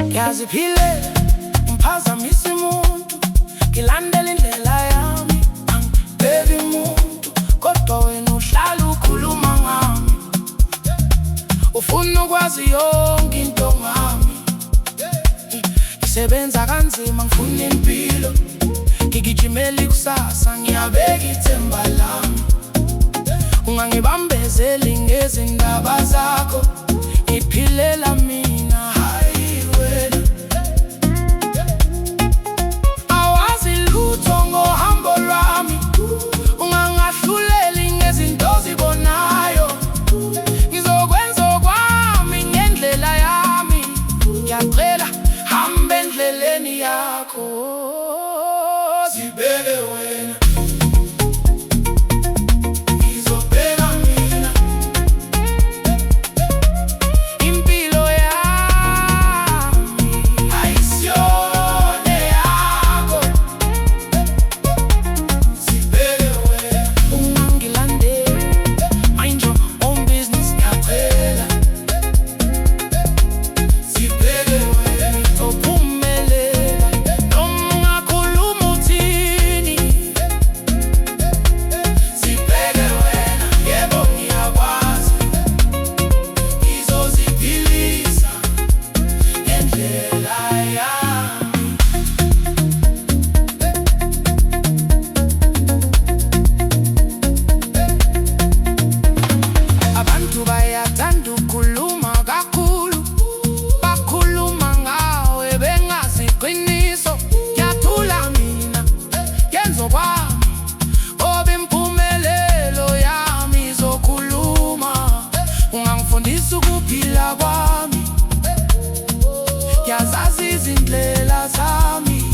Ngiyaziphile ngiphazamisa umuntu, ngilandela indlela yami, angibheki umuntu, kodwa wena uhlala ukhuluma ngami. Ufuna ukwazi yonke into ngami. Ngisebenza kanzima ngifuna impilo, ngigijimela ikusasa, ngiyabeka ithemba lami. Ungangibambezeli ngezindaba zakho, ngiphilela mina, hayi wena. Awazi lutho ngohambo lwami, ungangahluleli ngezinto ozibonayo. Ngizokwenza okwami ngendlela yami, ngiyacela hamba endleleni yakho. Zibeke wena, bayathanda ukukhuluma kakhulu, bakhuluma ngawe bengaziqiniso. Ngiyathula mina, yenza okwami, ngoba impumelelo yami izokhuluma. Ungangifundisa ukuphila kwami, ngiyazazi izindlela zami.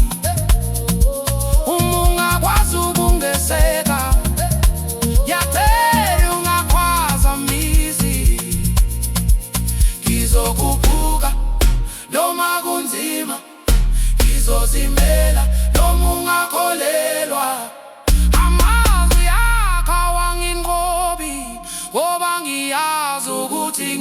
Uma ungakwazi ukungeseka, ngizokubuka noma kunzima, ngizozimela noma ungakholelwa. Amazwi akho awanginqobi, ngoba ngiyazi ukuthi